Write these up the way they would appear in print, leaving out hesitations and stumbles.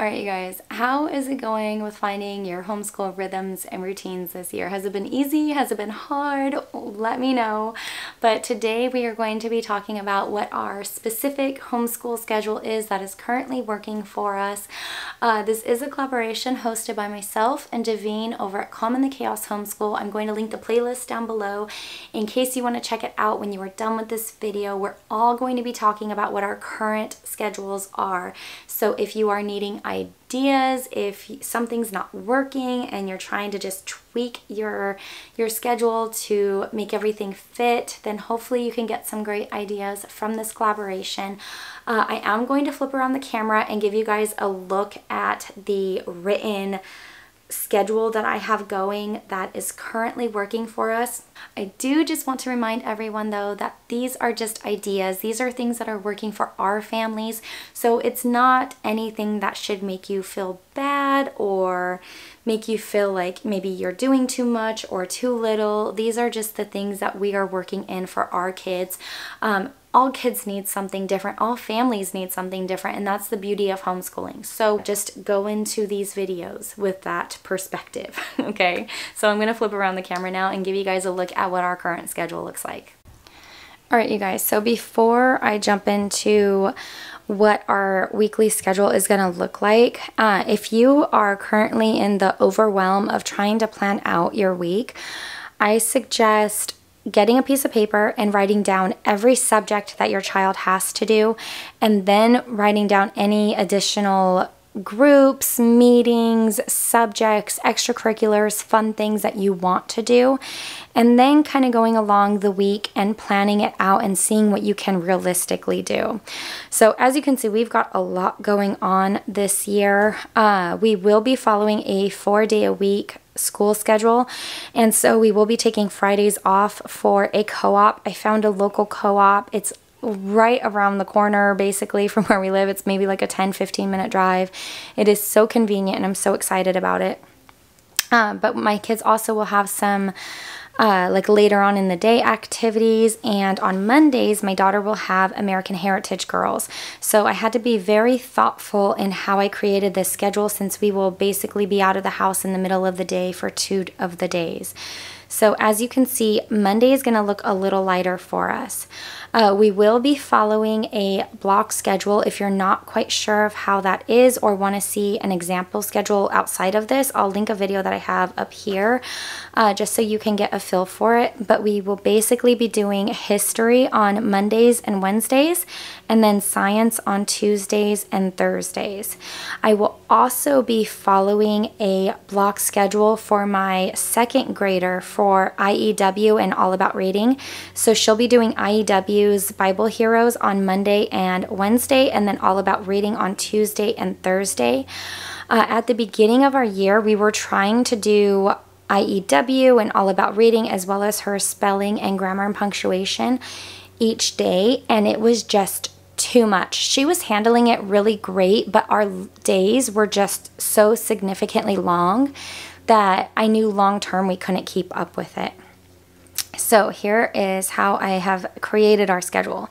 Alright, you guys, how is it going with finding your homeschool rhythms and routines this year? Has it been easy? Has it been hard? Let me know. But today we are going to be talking about what our specific homeschool schedule is that is currently working for us. This is a collaboration hosted by myself and Davine over at Calm in the Chaos Homeschool. I'm going to link the playlist down below in case you want to check it out when you are done with this video. We're all going to be talking about what our current schedules are. So if you are needing ideas, if something's not working and you're trying to just tweak your schedule to make everything fit, then hopefully you can get some great ideas from this collaboration. I am going to flip around the camera and give you guys a look at the written schedule that I have going that is currently working for us. I do just want to remind everyone though that these are just ideas. These are things that are working for our families, so it's not anything that should make you feel bad or make you feel like maybe you're doing too much or too little. These are just the things that we are working in for our kids. All kids need something different. All families need something different, and that's the beauty of homeschooling. So just go into these videos with that perspective, okay? So I'm gonna flip around the camera now and give you guys a look at what our current schedule looks like. All right, you guys, so before I jump into what our weekly schedule is going to look like, if you are currently in the overwhelm of trying to plan out your week, I suggest getting a piece of paper and writing down every subject that your child has to do, and then writing down any additional groups, meetings, subjects, extracurriculars, fun things that you want to do, and then kind of going along the week and planning it out and seeing what you can realistically do. So as you can see, we've got a lot going on this year. We will be following a 4-day-a-week school schedule, and so we will be taking Fridays off for a co-op. I found a local co-op. It's right around the corner basically from where we live. It's maybe like a 10-15 minute drive. It is so convenient and I'm so excited about it. But my kids also will have some like later on in the day activities, and on Mondays my daughter will have American Heritage Girls. So I had to be very thoughtful in how I created this schedule, since we will basically be out of the house in the middle of the day for 2 of the days. So as you can see, Monday is going to look a little lighter for us. We will be following a block schedule. If you're not quite sure of how that is or want to see an example schedule outside of this, I'll link a video that I have up here just so you can get a feel for it. But we will basically be doing history on Mondays and Wednesdays, and then science on Tuesdays and Thursdays. I will also be following a block schedule for my second grader for IEW and All About Reading. So she'll be doing IEW's Bible Heroes on Monday and Wednesday, and then All About Reading on Tuesday and Thursday. At the beginning of our year, we were trying to do IEW and All About Reading, as well as her spelling and grammar and punctuation each day, and it was just too much. She was handling it really great, but our days were just so significantly long that I knew long term we couldn't keep up with it. So here is how I have created our schedule.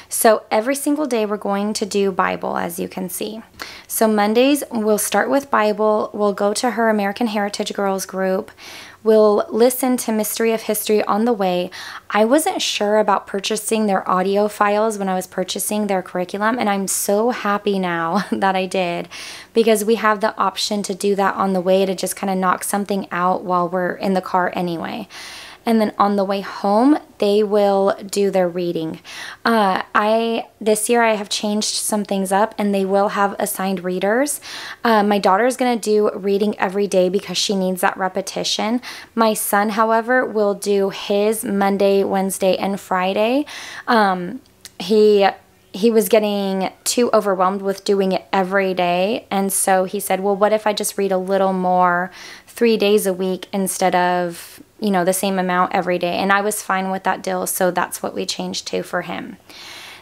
So every single day we're going to do Bible, as you can see. So Mondays we'll start with Bible. We'll go to her American Heritage Girls group. We'll listen to Mystery of History on the way. I wasn't sure about purchasing their audio files when I was purchasing their curriculum, and I'm so happy now that I did, because we have the option to do that on the way to just kind of knock something out while we're in the car anyway. And then on the way home, they will do their reading. This year I have changed some things up, and they will have assigned readers. My daughter is going to do reading every day because she needs that repetition. My son, however, will do his Monday, Wednesday, and Friday. He was getting too overwhelmed with doing it every day, and so he said, well, what if I just read a little more 3 days a week instead of, you know, the same amount every day? And I was fine with that deal, so that's what we changed to for him.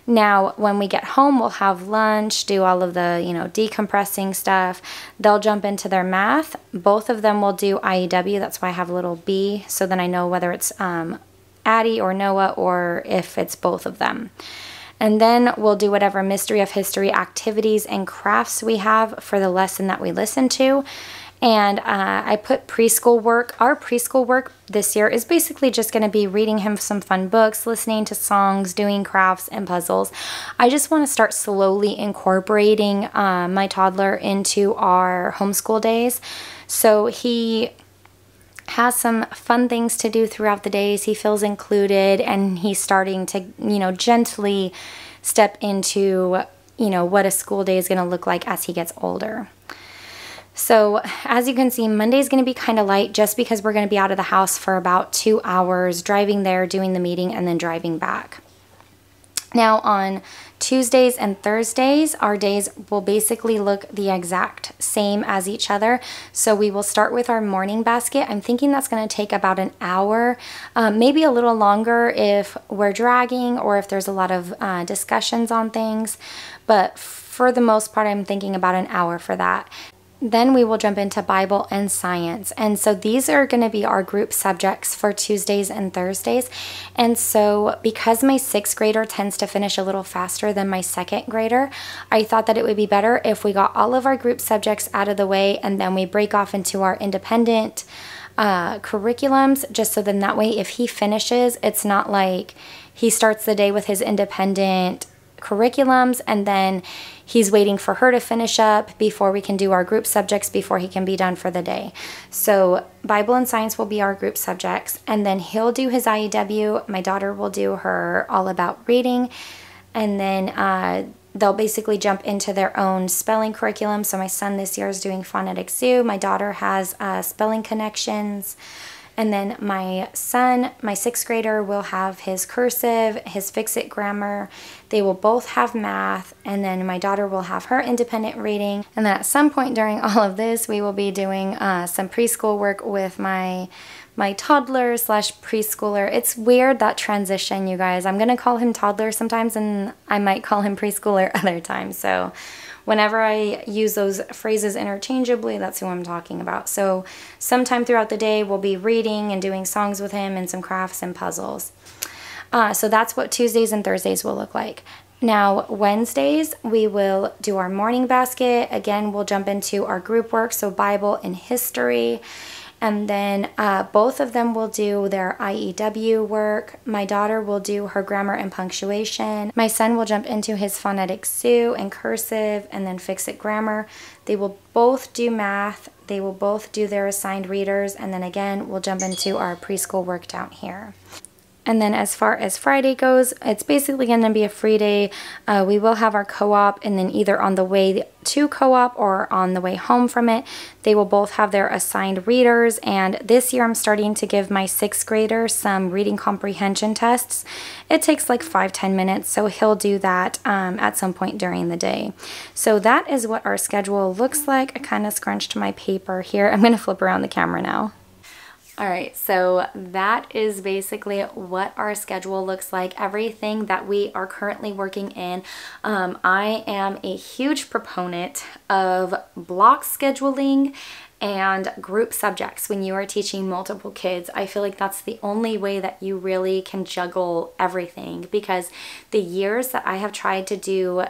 Now, when we get home, we'll have lunch, do all of the, you know, decompressing stuff. They'll jump into their math. Both of them will do IEW. That's why I have a little B, so then I know whether it's Addie or Noah, or if it's both of them. And then we'll do whatever mystery of history activities and crafts we have for the lesson that we listen to. And I put preschool work. Our preschool work this year is basically just going to be reading him some fun books, listening to songs, doing crafts and puzzles. I just want to start slowly incorporating my toddler into our homeschool days. So he has some fun things to do throughout the days. He feels included, and he's starting to, gently step into, what a school day is going to look like as he gets older. So as you can see, Monday's going to be kind of light just because we're going to be out of the house for about 2 hours, driving there, doing the meeting, and then driving back. Now on Tuesdays and Thursdays, our days will basically look the exact same as each other. So we will start with our morning basket. I'm thinking that's going to take about an hour, maybe a little longer if we're dragging or if there's a lot of discussions on things. But for the most part, I'm thinking about an hour for that. Then we will jump into Bible and science. And so these are going to be our group subjects for Tuesdays and Thursdays. And so because my 6th grader tends to finish a little faster than my 2nd grader, I thought that it would be better if we got all of our group subjects out of the way and then we break off into our independent curriculums, just so then that way if he finishes, it's not like he starts the day with his independent curriculums and then he's waiting for her to finish up before we can do our group subjects before he can be done for the day. So Bible and science will be our group subjects, and then he'll do his IEW. My daughter will do her all about reading, and then they'll basically jump into their own spelling curriculum. So my son this year is doing Phonetics Zoo. My daughter has spelling connections. And then my son, my 6th grader, will have his cursive, his fix-it grammar. They will both have math. And then my daughter will have her independent reading. And then at some point during all of this, we will be doing some preschool work with my toddler / preschooler. It's weird, that transition, you guys. I'm going to call him toddler sometimes, and I might call him preschooler other times. So whenever I use those phrases interchangeably, that's who I'm talking about. So sometime throughout the day, we'll be reading and doing songs with him and some crafts and puzzles. So that's what Tuesdays and Thursdays will look like. Now, Wednesdays, we will do our morning basket. Again, we'll jump into our group work, so Bible and history. And then both of them will do their IEW work. My daughter will do her grammar and punctuation. My son will jump into his Phonetics Zoo and cursive and then fix-it grammar. They will both do math. They will both do their assigned readers. And then again, we'll jump into our preschool work down here. And then as far as Friday goes, it's basically going to be a free day. We will have our co-op, and then either on the way to co-op or on the way home from it, they will both have their assigned readers. And this year I'm starting to give my 6th grader some reading comprehension tests. It takes like 5-10 minutes, so he'll do that at some point during the day. So that is what our schedule looks like. I kind of scrunched my paper here. I'm going to flip around the camera now. All right, so that is basically what our schedule looks like, everything that we are currently working in. I am a huge proponent of block scheduling and group subjects when you are teaching multiple kids. I feel like that's the only way that you really can juggle everything, because the years that I have tried to do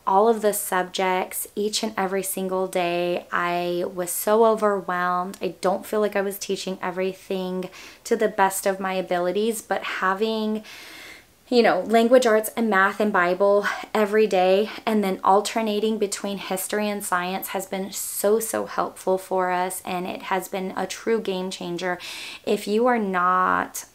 all of the subjects each and every single day, I was so overwhelmed. I don't feel like I was teaching everything to the best of my abilities, but having, language arts and math and Bible every day and then alternating between history and science has been so helpful for us, and it has been a true game changer. If you are not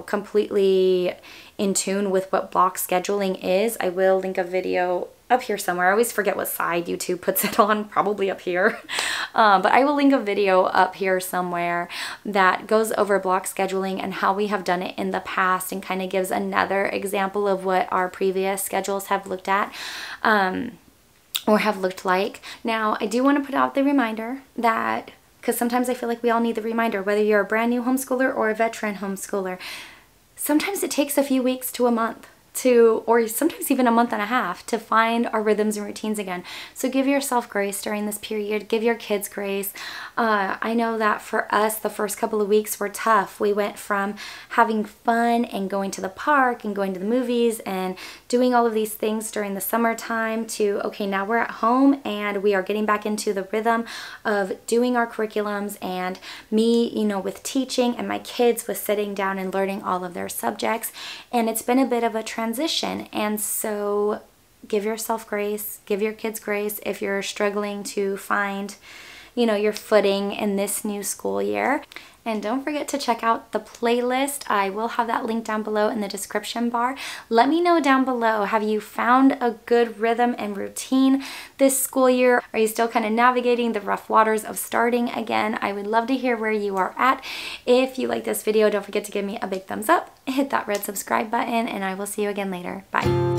completely in tune with what block scheduling is, I will link a video up here somewhere. I always forget what side YouTube puts it on, probably up here. But I will link a video up here somewhere that goes over block scheduling and how we have done it in the past, and kind of gives another example of what our previous schedules have looked at. Or have looked like. Now, I do want to put out the reminder that, because sometimes I feel like we all need the reminder, whether you're a brand new homeschooler or a veteran homeschooler, sometimes it takes a few weeks to a month to, or sometimes even a month and a half, to find our rhythms and routines again. So give yourself grace during this period. Give your kids grace. I know that for us, the first couple of weeks were tough. We went from having fun and going to the park and going to the movies and doing all of these things during the summertime to, okay, now we're at home and we are getting back into the rhythm of doing our curriculums, and me, you know, with teaching, and my kids with sitting down and learning all of their subjects. And it's been a bit of a transition. And so give yourself grace, give your kids grace if you're struggling to find, you know, your footing in this new school year. And don't forget to check out the playlist. I will have that link down below in the description bar. Let me know down below, have you found a good rhythm and routine this school year? Are you still kind of navigating the rough waters of starting again? I would love to hear where you are at. If you like this video, don't forget to give me a big thumbs up, hit that red subscribe button, and I will see you again later. Bye.